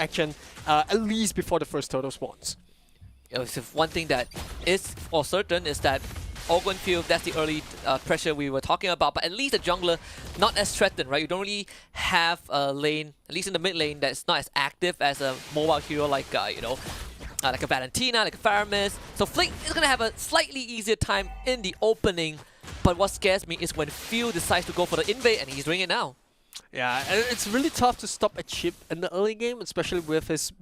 action at least before the first turtle spawns. One thing that is for certain is that Ogwen feel that's the early pressure we were talking about, but at least the jungler not as threatened, right? You don't really have a lane, at least in the mid lane, that's not as active as a mobile hero like like a Valentina, like a Faramis. So Flick is gonna have a slightly easier time in the opening, but what scares me is when Phil decides to go for the invade, and he's doing it now. Yeah, and it's really tough to stop a chip in the early game, especially with his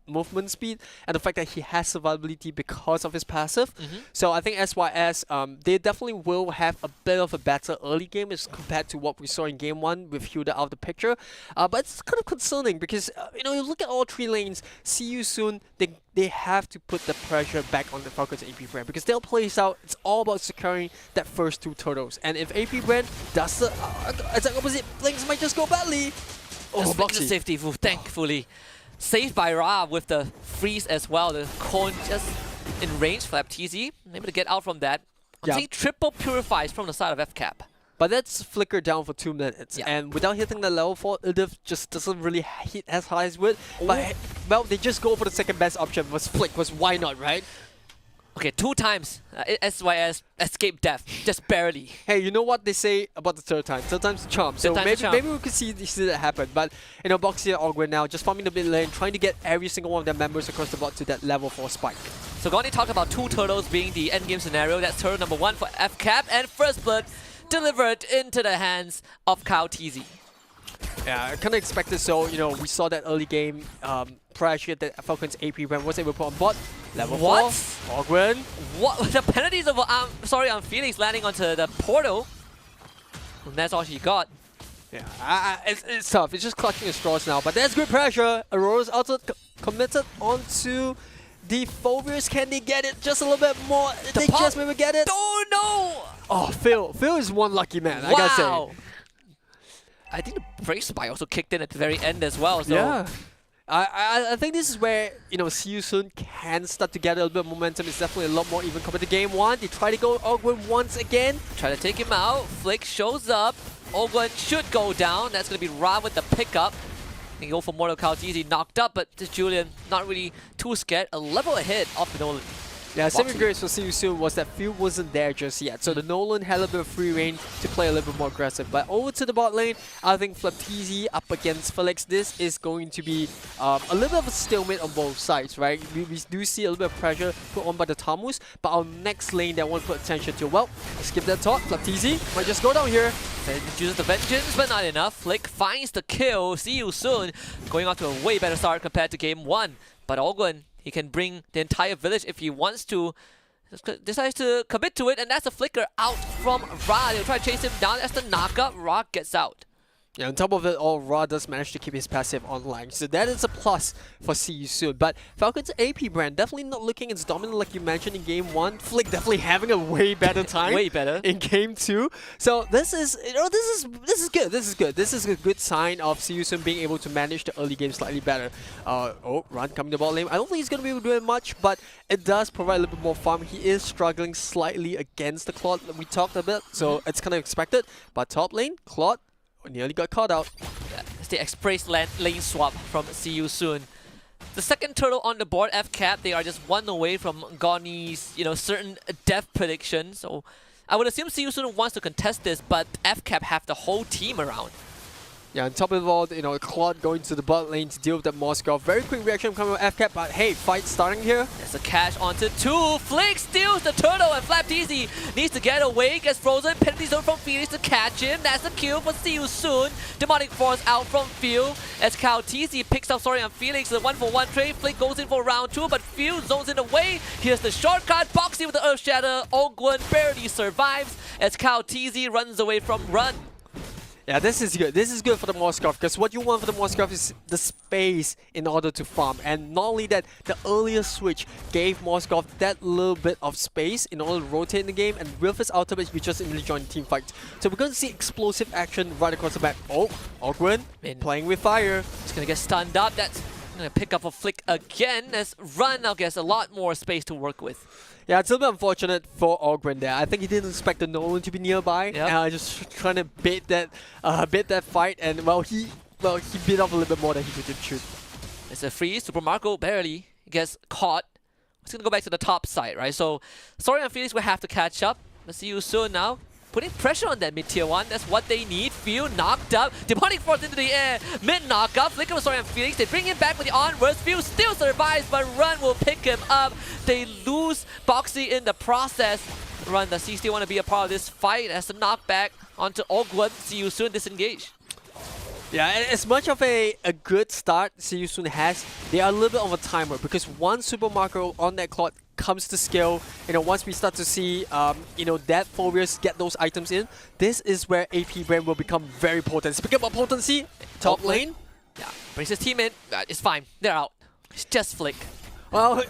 movement speed and the fact that he has survivability because of his passive. So I think SYS, they definitely will have a bit of a better early game as compared to what we saw in game 1 with Hilda out of the picture. But it's kind of concerning because, you look at all 3 lanes, see you soon, they have to put the pressure back on the Falcons Apbren because they'll play this out. It's all about securing that first 2 turtles. And if Apbren does the exact opposite, things might just go badly. Oh, blocks the safety move, thankfully. Saved by Ra with the freeze as well. The cone just in range for FTZ. Able to get out from that. I'm seeing triple purifies from the side of FCAP. But that's flickered down for 2 minutes, and without hitting the level 4, Ildiv just doesn't really hit as high as would. But, well, they just go for the second best option, was Flick, because why not, right? Okay, 2 times SYS escape death, just barely. Hey, you know what they say about the third time? Third time's the charm. So maybe we could see that happen. But, Boxy and Ogwen now just farming the mid lane, trying to get every single one of their members across the board to that level 4 spike. So Goni talked about 2 turtles being the endgame scenario. That's turtle number 1 for FCAP, and first blood delivered into the hands of CloudTZ. Yeah, I kind of expected so. We saw that early game pressure that Falcons Apbren was able to put on board. Level 4, Ogwen. What? The penalties of on Felix landing onto the portal. And that's all she got. Yeah, it's tough. It's just clutching the straws now. But there's good pressure. Aurora's also committed onto the Phobius. Can they get it just a little bit more? They just maybe get it. Oh no! Oh, Phil is one lucky man, I gotta say. I think the Brave Spy also kicked in at the very end as well. So. Yeah. I think this is where, See You Soon can start to get a little bit of momentum. It's definitely a lot more even compared to game 1. They try to go Ogwen once again. Try to take him out. Flick shows up. Ogwen should go down. That's going to be Ra with the pickup. They go for Mortal Couch easy, knocked up, but this Julian not really too scared. A level ahead of the Nolan. Yeah, saving grace for See You Soon was that Phil wasn't there just yet. So the Nolan had a little bit of free reign to play a little bit more aggressive. But over to the bot lane, I think FlapTZ up against Felix. This is going to be a little bit of a stalemate on both sides, right? We do see a little bit of pressure put on by the Tamus. But our next lane that I want to put attention to, well, skip that thought. FlapTZ might just go down here. And uses the vengeance, but not enough. Flick finds the kill. See You Soon going off to a way better start compared to game 1. But Ogwen, he can bring the entire village if he wants to. Decides to commit to it, and that's a flicker out from Ra. They'll try to chase him down as the knockup. Ra gets out. Yeah, on top of it all, Ra does manage to keep his passive online. So that is a plus for See You Soon. But Falcons Apbren definitely not looking as dominant like you mentioned in game 1. Flick definitely having a way better time. Way better. In game 2. So this is this is good. This is good. This is a good sign of See You Soon being able to manage the early game slightly better. Run coming to bot lane. I don't think he's gonna be able to do much, but it does provide a little bit more farm. He is struggling slightly against the Claude that we talked about, so it's kind of expected. But top lane, Claude nearly got caught out. It's the express lane swap from See You Soon. The second turtle on the board, FCAP, they are just 1 away from Goni's, certain death prediction. So I would assume See You Soon wants to contest this, but FCAP have the whole team around. Yeah, on top of it all, Claude going to the bot lane to deal with that Moskov. Very quick reaction coming from FCAP, but hey, fight starting here. There's a cash onto 2. Flick steals the turtle, and FlapTZ needs to get away. Gets frozen. Penalty zone from Felix to catch him. That's the kill for See You Soon. Demonic Force out from Phil as CloudTZ picks up on Felix. The 1-for-1 trade. Flick goes in for round 2, but Phil zones in away. Here's the shortcut. Boxy with the Earth Shatter. Ogwen barely survives as CloudTZ runs away from Run. Yeah, this is good. This is good for the Moskov, because what you want for the Moskov is the space in order to farm. And not only that, the earlier switch gave Moskov that little bit of space in order to rotate in the game, and with his ultimate, we just immediately join the team fight. So we're going to see explosive action right across the map. Oh, Ogwen playing with fire. It's going to get stunned up. That's going to pick up a Flick again as Run now gets a lot more space to work with. Yeah, it's a little bit unfortunate for Ogwen there. I think he didn't expect the Nolan to be nearby. Yep. Just trying to bait that fight, and he bit off a little bit more than he could shoot. It's a freeze. Super Marco barely gets caught. It's going to go back to the top side, right? So, Sorry and Felix will have to catch up. Let's see you soon now. Putting pressure on that mid-tier 1. That's what they need. Feel knocked up. Demonic Force into the air. Mid-knockup. Flicker with Sorry and Felix. They bring him back with the onwards. Feel still survives, but Run will pick him up. They lose Boxy in the process. Run, does he still want to be a part of this fight? As a knockback onto Ogwon. See you soon. Disengage. Yeah, as much of a good start See You Soon has, they are a little bit of a timer because once Super Marco on that clock comes to scale, once we start to see, that Phobius get those items in, this is where Apbren will become very potent. Speaking about potency, top lane. Yeah, brings his team in. It's fine. They're out. It's just Flick. Well,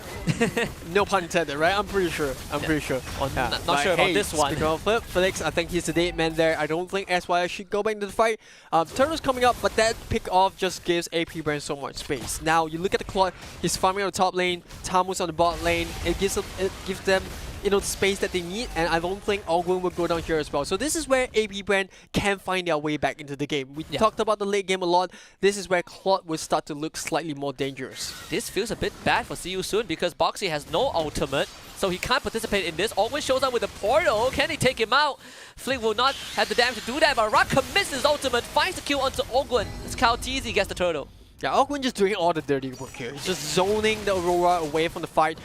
no pun intended, right? I'm pretty sure. Pretty sure. Not sure about this one. Speaking of Felix, I think he's the dead man there. I don't think SYS should go back into the fight. Turtle's coming up, but that pick off just gives Apbren so much space. Now, you look at the clock, he's farming on the top lane, Tamu's on the bot lane. It gives them the space that they need, and I don't think Ogwin will go down here as well. So this is where Apbren can find their way back into the game. We talked about the late game a lot. This is where Claude will start to look slightly more dangerous. This feels a bit bad for See You Soon because Boxy has no ultimate, so he can't participate in this. Ogwin shows up with a portal. Can he take him out? Flick will not have the damage to do that, but Rock commits his ultimate, finds the kill onto Ogwin. It's Kaltizi gets the turtle. Yeah, Ogwin just doing all the dirty work here. He's just zoning the Aurora away from the fight,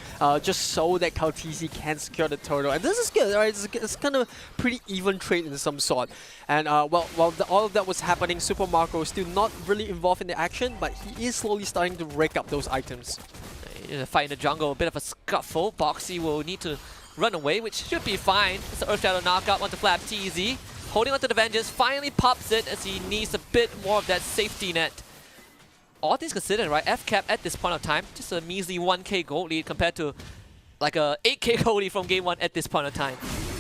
just so that Kaltizi can secure the turtle. And this is good, right? It's kind of pretty even trade in some sort. And while all of that was happening, Super Marco is still not really involved in the action, but he is slowly starting to rake up those items. In a fight in the jungle, a bit of a scuffle. Boxy will need to run away, which should be fine. It's the Earth Shadow knockout onto Flap TZ. Holding onto the Vengeance, finally pops it as he needs a bit more of that safety net. All things considered, right? FCAP at this point of time, just a measly 1k gold lead compared to like a 8k gold lead from game 1 at this point of time.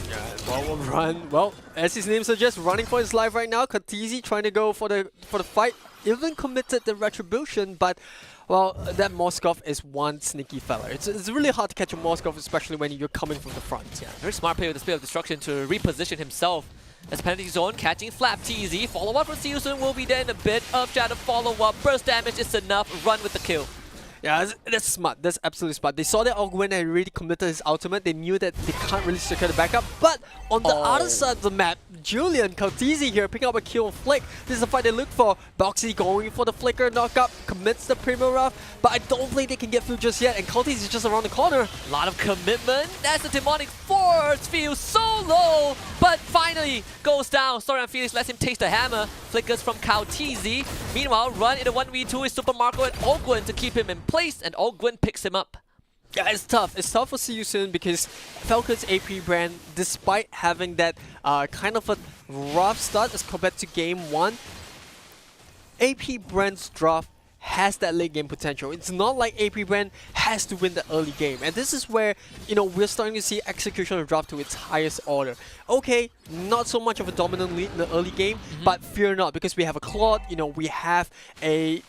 Yeah, well, as his name suggests, running for his life right now. Katizi trying to go for the fight, even committed the retribution, but well, that Moskov is one sneaky fella. It's really hard to catch a Moskov, especially when you're coming from the front. Yeah, very smart play with the Spear of Destruction to reposition himself. As penalty zone, catching Flap TZ. Follow-up from See You Soon will be there in a bit. Earth Shadow follow-up. Burst damage is enough. Run with the kill. Yeah, that's smart. That's absolutely smart. They saw that Ogwin had really committed his ultimate. They knew that they can't really secure the backup. But on the other side of the map, Julian Kaltizi here picking up a kill on Flick. This is the fight they look for. Boxy going for the flicker knockup, commits the Primo Ruff, but I don't think they can get through just yet. And Kaltizi is just around the corner. A lot of commitment. That's the Demonic Force. Feels so low, but finally goes down. Sorry, and Felix lets him taste the hammer. Flickers from Kaltizi. Meanwhile, Run in a 1v2 is Super Marco and Ogwin to keep him in place, and Ogwin picks him up. Yeah, it's tough. It's tough for See You Soon because Falcons Apbren, despite having that kind of a rough start as compared to game 1, Apbren's draft has that late game potential. It's not like Apbren has to win the early game. And this is where, we're starting to see execution of draft to its highest order. Okay, not so much of a dominant lead in the early game, but fear not, because we have a Claude, we have a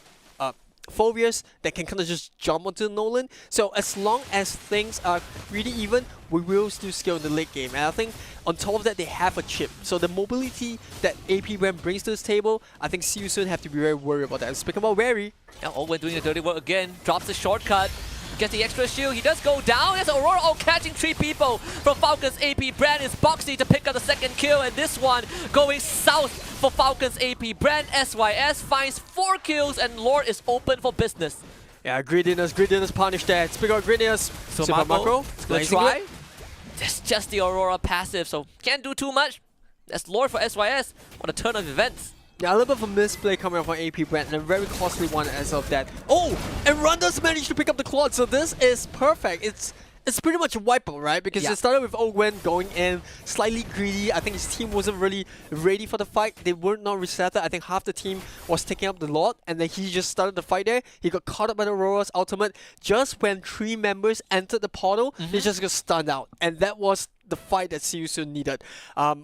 Phobius that can kind of just jump onto Nolan. So as long as things are pretty even, we will still scale in the late game. And I think on top of that, they have a chip. So the mobility that Apbren brings to this table, I think See You Soon have to be very worried about that. And speaking about wary, yeah, Ogwin doing the dirty work again. Drops the shortcut. Gets the extra shield. He does go down. There's Aurora catching 3 people from Falcons Apbren. Is Boxy to pick up the second kill, and this one going south for Falcons Apbren. SYS finds 4 kills, and Lord is open for business. Yeah, greediness punished that. Speaking of greediness, Super Marco is gonna try. That's just the Aurora passive, so can't do too much. That's Lord for SYS. What a turn of events. Yeah, a little bit of a misplay coming up from Apbren, and a very costly one as of that. Oh, and Run does manage to pick up the Claude, so this is perfect. It's pretty much a wipeout, right? Because it started with Ogwin going in, slightly greedy. I think his team wasn't really ready for the fight. They were not resetted. I think half the team was taking up the Lord, and then he just started the fight there. He got caught up by the Aurora's ultimate. Just when 3 members entered the portal, they just got stunned out. And that was the fight that See You Soon needed.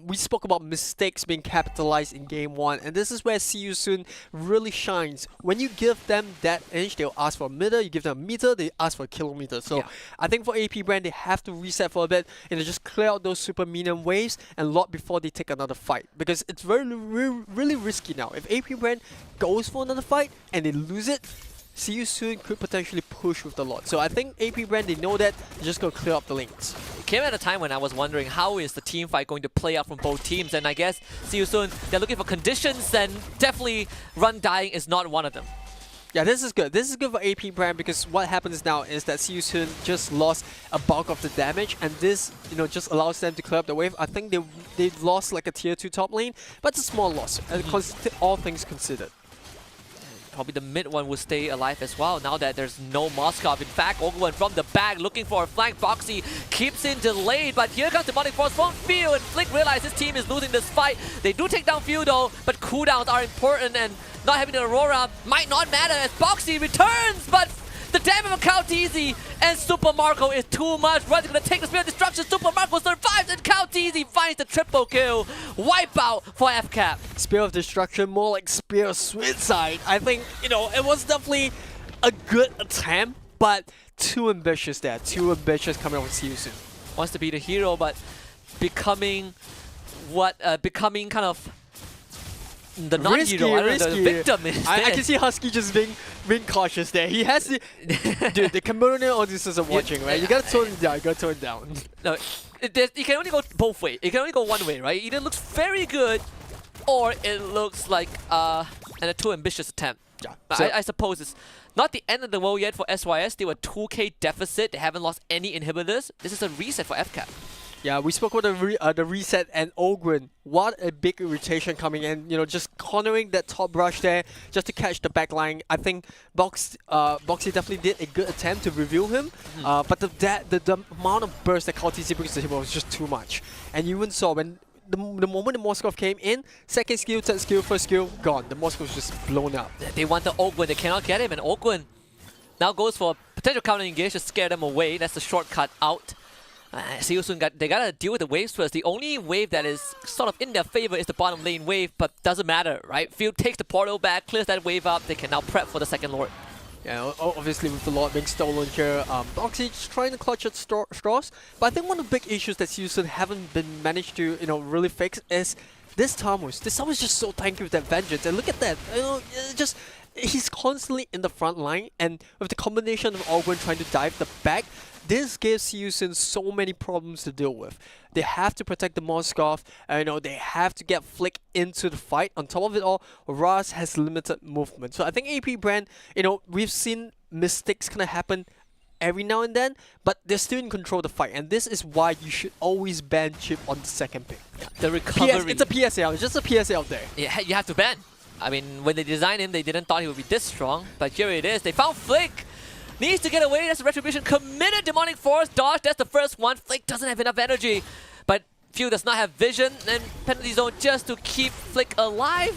We spoke about mistakes being capitalized in game 1, and this is where See You Soon really shines. When you give them that inch, they'll ask for a meter. You give them a meter, they ask for a kilometer. So I think for Apbren, they have to reset for a bit and just clear out those super minion waves and lot before they take another fight, because it's really risky now. If Apbren goes for another fight and they lose it, See You Soon could potentially push with the lot. So I think Apbren, they know that, they're just going to clear up the lanes. It came at a time when I was wondering how is the team fight going to play out from both teams, and I guess See You Soon, they're looking for conditions, and definitely run dying is not one of them. Yeah, this is good. This is good for Apbren because what happens now is that See You Soon just lost a bulk of the damage, and this, just allows them to clear up the wave. I think they lost like a tier 2 top lane, but it's a small loss, all things considered. Probably the mid one will stay alive as well now that there's no Moskov. In fact, Ogwen from the back looking for a flank. Boxy keeps in delayed, but here comes Demonic Force from Field, and Flick realizes his team is losing this fight. They do take down Field though, but cooldowns are important, and not having the Aurora might not matter as Boxy returns, but the damage of Kauteezy and Super Marco is too much. Run's gonna take the Spear of Destruction. Super Marco survives, and Kauteezy finds the triple kill. Wipeout for FCAP. Spear of Destruction, more like Spear of Suicide. I think, it was definitely a good attempt, but too ambitious there. Too ambitious coming over See You Soon. Wants to be the hero, but becoming becoming kind of the non-hero, I don't know, the victim instead. I can see Husky just being cautious there. He has to... Dude, the Cambodia audiences are watching, right? You gotta tone it down, you gotta tone it down. No, it can only go both ways. It can only go one way, right? Either looks very good, or it looks like a too ambitious attempt. Yeah. So I suppose it's not the end of the world yet for SYS. They were 2k deficit. They haven't lost any inhibitors. This is a reset for FCAP. yeah, we spoke about the reset and Ogwen. What a big irritation coming in, just cornering that top brush there just to catch the back line. I think Boxy definitely did a good attempt to reveal him, but the amount of burst that Kauteezy brings to him was just too much. And you even saw when the moment the Moskov came in, second skill, third skill, first skill, gone. The Moskov was just blown up. They want the Ogwen, they cannot get him, and Ogwen now goes for a potential counter engage to scare them away. That's the shortcut out. See You Soon they gotta deal with the waves first. The only wave that is sort of in their favor is the bottom lane wave, but doesn't matter, right? Field takes the portal back, clears that wave up. They can now prep for the second Lord. Yeah, obviously with the Lord being stolen here, Boxy just trying to clutch at straws. But I think one of the big issues that See You Soon haven't been managed to, really fix is this Tamus. This Tamus is just so tanky with that vengeance. And look at that, he's constantly in the front line, and with the combination of Ogwen trying to dive the back, this gives See You Soon so many problems to deal with. They have to protect the Moskov, they have to get Flick into the fight. On top of it all, Raz has limited movement. So I think Apbren, we've seen mistakes kind of happen every now and then, but they're still in control of the fight, and this is why you should always ban Chip on the second pick. Yeah, the recovery. It's a PSA, it's just a PSA out there. Yeah, you have to ban. I mean, when they designed him, they didn't thought he would be this strong, but here it is. They found Flick. Needs to get away. That's a Retribution. Committed Demonic Force dodge. That's the first one. Flick doesn't have enough energy, but Few does not have vision, and penalty zone just to keep Flick alive.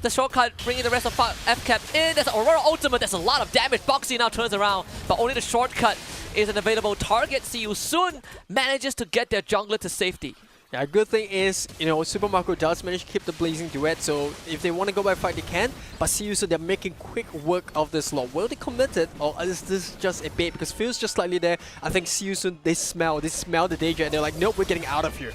The shortcut bringing the rest of FCAP in. That's Aurora Ultimate. That's a lot of damage. Boxy now turns around, but only the shortcut is an available target. See You Soon manages to get their jungler to safety. Yeah, good thing is, Super Marco does manage to keep the Blazing Duet, so if they want to go by fight, they can. But See You Soon, they're making quick work of this slot. Will they commit it, or is this just a bait? Because Phil's just slightly there. I think See You Soon, they smell the danger, and they're like, nope, we're getting out of here.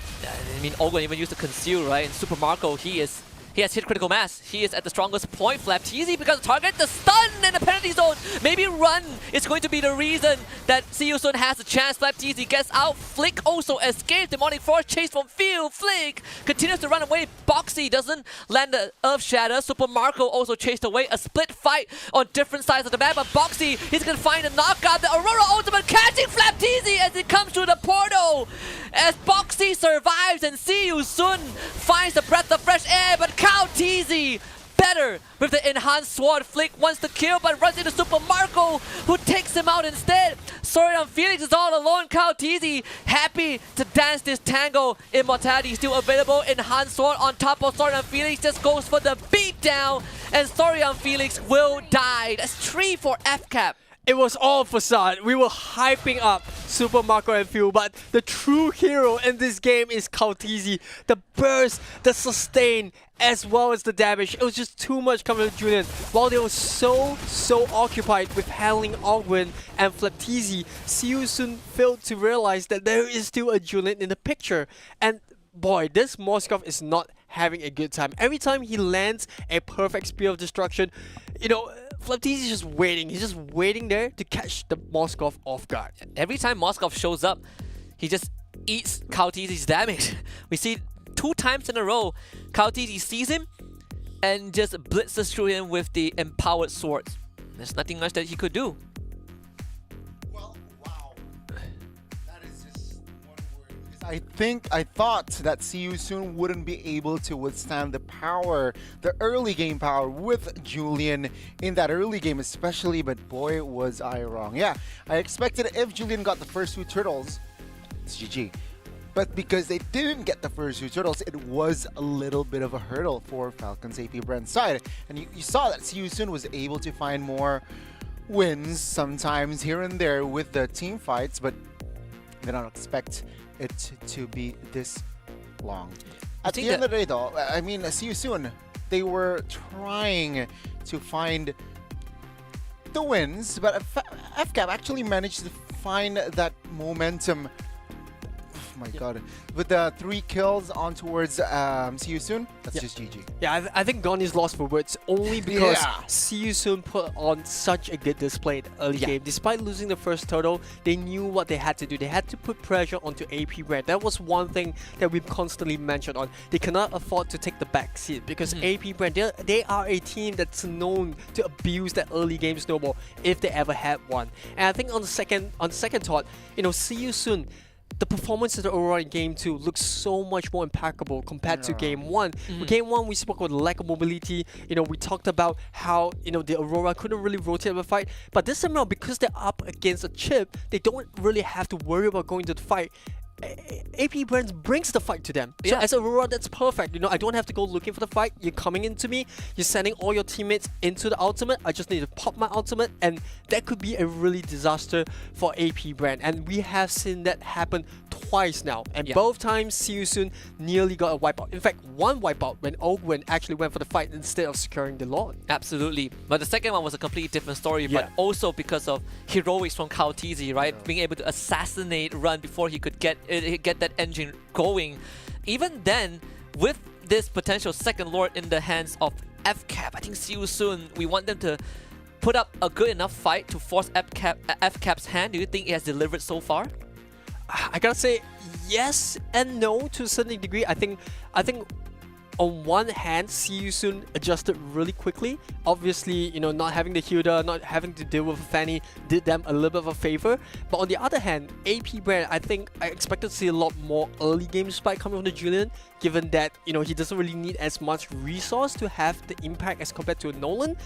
I mean, Ogwen even used to conceal, right? And Super Marco, he has hit critical mass. He is at the strongest point. Flapteezy becomes the target. The stun and the penalty zone. Maybe run is going to be the reason that See You Soon has a chance. Flapteezy gets out. Flick also escapes. Demonic Force chase from Field. Flick continues to run away. Boxy doesn't land the Earth Shatter. Super Marco also chased away. A split fight on different sides of the map. But Boxy, he's going to find a knockout. The Aurora Ultimate catching Flapteezy as it comes through the portal. As Boxy survives and See You Soon finds the breath of fresh air. But Kauteezy better with the enhanced sword. Flick wants to kill but runs into Super Marco, who takes him out instead. Sorian Felix is all alone. Kauteezy happy to dance this tango. Immortality still available. Enhanced sword on top of Sorian Felix just goes for the beatdown, and Sorian Felix will die. That's 3 for FCAP. It was all facade. We were hyping up Super Marco and Phil, but the true hero in this game is Kauteezy. The burst, the sustain, as well as the damage. It was just too much coming to Julian. While they were so occupied with handling Ogwen and Flapteezy, See You Soon failed to realize that there is still a Julian in the picture. And boy, this Moskov is not having a good time. Every time he lands a perfect Spear of Destruction, Flaptease is just waiting. He's just waiting there to catch the Moskov off guard. Every time Moskov shows up, he just eats Kauteezy's damage. We see 2 times in a row, Kauteezy sees him and just blitzes through him with the empowered swords. There's nothing much that he could do. Well, wow. That is just one word. Because I thought that See You Soon wouldn't be able to withstand the power, the early game power with Julian in that early game especially, but boy was I wrong. Yeah, I expected if Julian got the first 2 turtles, it's GG. But because they didn't get the first 2 turtles, it was a little bit of a hurdle for Falcons Apbren's side. And you saw that See You Soon was able to find more wins sometimes here and there with the team fights, but they don't expect it to be this long. At the end of the day though, I mean, See You Soon, they were trying to find the wins, but FCAP actually managed to find that momentum. Oh my god. With the 3 kills on towards See You Soon, that's just GG. Yeah, I think Goni's lost for words only because See You Soon put on such a good display in the early game. Despite losing the first turtle, they knew what they had to do. They had to put pressure onto Apbren. That was one thing that we've constantly mentioned on. They cannot afford to take the back seat because Apbren, they are a team that's known to abuse that early game snowball if they ever had one. And I think on second thought, you know, See You Soon, the performance of the Aurora in Game 2 looks so much more impeccable compared to Game 1. With Game 1, we spoke about the lack of mobility. You know, we talked about how, you know, the Aurora couldn't really rotate the fight. But this time around, because they're up against a chip, they don't really have to worry about going to the fight. Apbren brings the fight to them. So as Aurora, that's perfect. You know, I don't have to go looking for the fight. You're coming into me. You're sending all your teammates into the ultimate. I just need to pop my ultimate, and that could be a really disaster for Apbren. And we have seen that happen twice now. And both times, See You Soon nearly got a wipeout. In fact, one wipeout when Ogwen actually went for the fight instead of securing the Lord. Absolutely. But the second one was a completely different story, but also because of heroics from Kauteezy, right? Being able to assassinate Run before he could get that engine going. Even then, with this potential second Lord in the hands of FCAP, I think See You Soon, we want them to put up a good enough fight to force FCAP's hand. Do you think it has delivered so far? I gotta say yes and no to a certain degree. I think on one hand, See You Soon adjusted really quickly. Obviously, you know, not having the Hilda, not having to deal with Fanny did them a little bit of a favor. But on the other hand, Apbren, I think I expected to see a lot more early game spike coming from the Julian, given that, you know, he doesn't really need as much resource to have the impact as compared to a Nolan.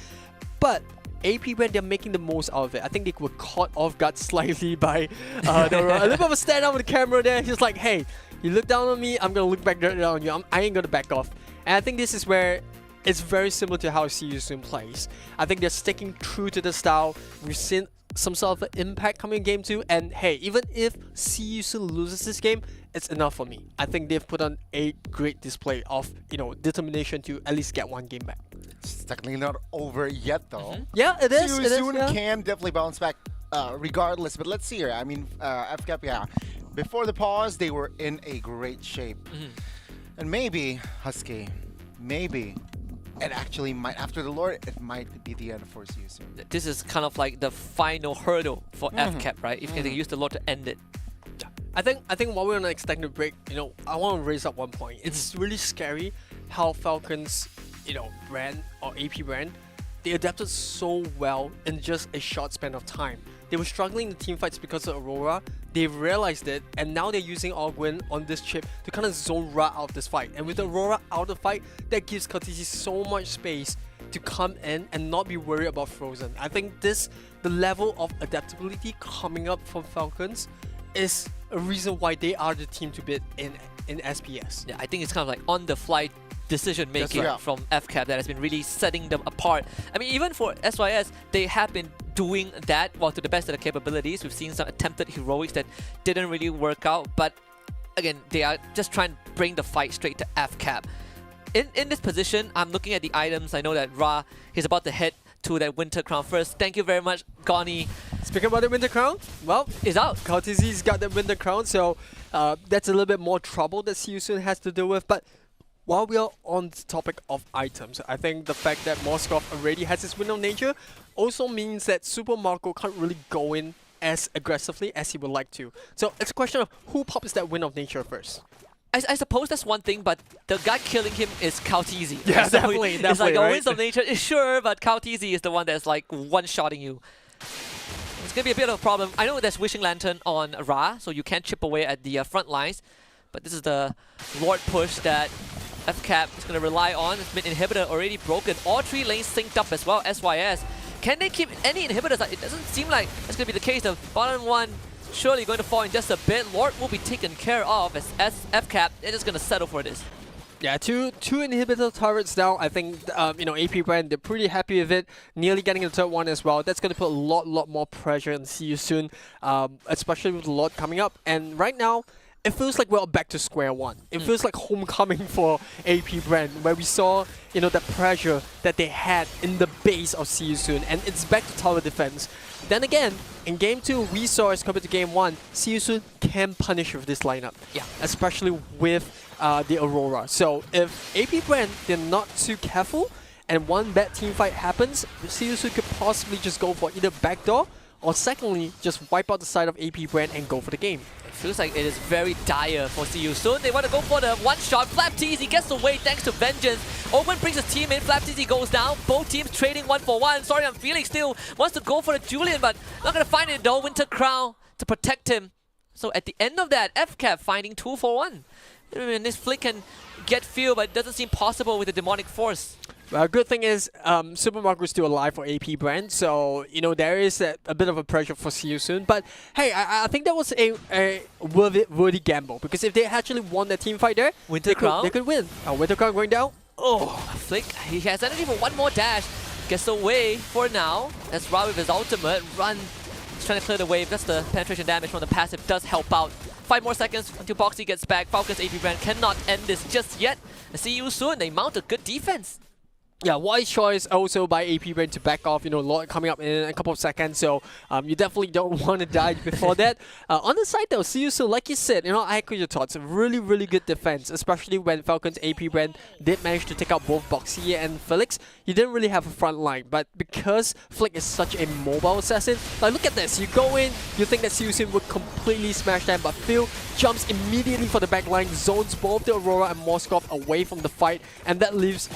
But Apbren, they're making the most out of it. I think they were caught off guard slightly by a little bit of a stand up with the camera there. He's like, hey, you look down on me, I'm gonna look back down on you. I ain't gonna back off. And I think this is where it's very similar to how See You Soon plays. I think they're sticking true to the style. We've seen some sort of impact coming in Game 2, and hey, even if See You Soon loses this game, it's enough for me. I think they've put on a great display of, you know, determination to at least get one game back. It's technically not over yet though. Yeah, it is. See You Soon can definitely bounce back regardless, but let's see here. I mean, FCAP, before the pause, they were in a great shape. And maybe, Husky, maybe, it actually might, after the Lord, it might be the end for See You Soon. This is kind of like the final hurdle for FCAP, right? If they use the Lord to end it. I think while we're on an extended break, you know, I want to raise up one point. It's really scary how Falcons, you know, brand or Apbren, they adapted so well in just a short span of time. They were struggling in team fights because of Aurora. They realized it, and now they're using Ogwen on this chip to kind of zone Ra out this fight. And with Aurora out of the fight, that gives Kauteezy so much space to come in and not be worried about Frozen. I think the level of adaptability coming up from Falcons is a reason why they are the team to beat in SPS. Yeah, I think it's kind of like on-the-fly decision making from FCAP that has been really setting them apart. I mean, even for SYS, they have been doing that to the best of their capabilities. We've seen some attempted heroics that didn't really work out, but again, they are just trying to bring the fight straight to FCAP. In this position, I'm looking at the items. I know that Ra, he's about to head to that Winter Crown first. Thank you very much, Goni. Speaking about the Winter Crown, well, it's out. Kauteezy's got the Winter Crown, so that's a little bit more trouble that See You Soon has to deal with. But while we are on the topic of items, I think the fact that Moskov already has his Wind of Nature also means that Super Marco can't really go in as aggressively as he would like to. So it's a question of who pops that Wind of Nature first. I suppose that's one thing, but the guy killing him is Kautizi. Yeah, So definitely, It's like right? a Winds of Nature, sure, but Kautizi is the one that's like one-shotting you. It's going to be a bit of a problem. I know there's Wishing Lantern on Ra, so you can chip away at the front lines, but this is the Lord push that FCAP is going to rely on. This mid inhibitor already broken. All 3 lanes synced up as well, SYS. Can they keep any inhibitors? It doesn't seem like that's going to be the case. The bottom one surely going to fall in just a bit. Lord will be taken care of as FCAP. They're just going to settle for this. Yeah, two inhibitor turrets down. I think Apbren, they're pretty happy with it. Nearly getting the third one as well. That's going to put a lot more pressure on See You Soon, especially with the Lord coming up. And right now, it feels like we're back to square one. It feels like homecoming for Apbren, where we saw the pressure that they had in the base of See You Soon, and it's back to tower defense. Then again, in Game 2, we saw as compared to Game 1, See You Soon can punish with this lineup. Yeah. Especially with the Aurora. So if Apbren, they're not too careful, and one bad team fight happens, See You Soon could possibly just go for either backdoor, or secondly, just wipe out the side of Apbren and go for the game. It feels like it is very dire for See You Soon. They want to go for the one-shot. Flapteasy gets away thanks to Vengeance. Owen brings his team in. Flapteasy goes down. Both teams trading 1-for-1. Sorry, Felix still wants to go for the Julian, but not going to find it though. Winter Crown to protect him. So at the end of that, FCAP finding 2-for-1. I mean, this flick can get feel, but it doesn't seem possible with the Demonic Force. Well, good thing is Super Marco is still alive for Apbren, so there is a bit of a pressure for See You Soon. But hey, I think that was a worthy gamble, because if they actually won that team fight there, they could win. Winter Crown going down. Oh, Flick, he has energy for one more dash. Gets away for now. That's Ra with his ultimate. Run. He's trying to clear the wave. That's the penetration damage from the passive. Does help out. 5 more seconds until Boxy gets back. Falcons Apbren cannot end this just yet. See You Soon. They mount a good defense. Yeah, wise choice also by Apbren to back off. Lord coming up in a couple of seconds, so you definitely don't want to die before that. On the side though, See You Soon, like you said, I echo your thoughts. Really good defense, especially when Falcons Apbren did manage to take out both Boxy and Felix. You didn't really have a front line, but because Flick is such a mobile assassin, like look at this. You go in, you think that See You Soon would completely smash them, but Phil jumps immediately for the back line, zones both the Aurora and Moskov away from the fight, and that leaves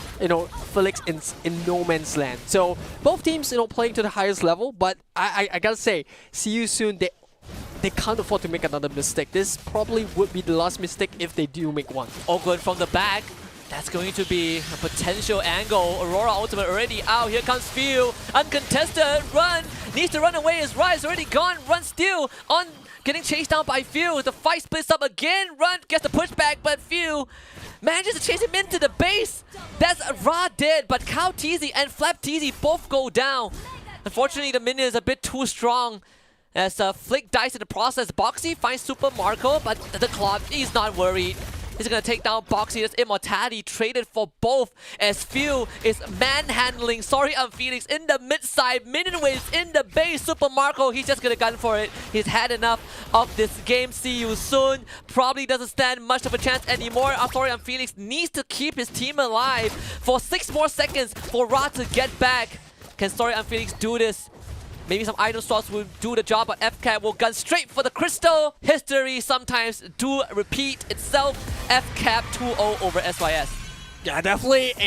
Felix in no man's land. So both teams playing to the highest level, but I gotta say, See You Soon, they can't afford to make another mistake. This probably would be the last mistake if they do make one. Ogun from the back. That's going to be a potential angle. Aurora ultimate already out. Here comes Phil. Uncontested. Run. Needs to run away. His Rise already gone. Run still on. Getting chased down by Phil. The fight splits up again. Run. Gets the pushback, but Phil manages to chase him into the base. That's Ra dead, but Kautizi and Flapteasy both go down. Unfortunately, the minion is a bit too strong. As Flick dies in the process, Boxy finds Super Marco, but the club is not worried. He's going to take down Boxy. That's immortality traded for both, as Phil is manhandling Felix in the mid-side. Minion waves in the base. Super Marco, he's just going to gun for it. He's had enough of this game. See You Soon. Probably doesn't stand much of a chance anymore. Felix needs to keep his team alive for 6 more seconds for Ra to get back. Can Felix do this? Maybe some item swaps will do the job, but FCAP will gun straight for the crystal. History sometimes do repeat itself. FCAP 2-0 over SYS. Yeah, definitely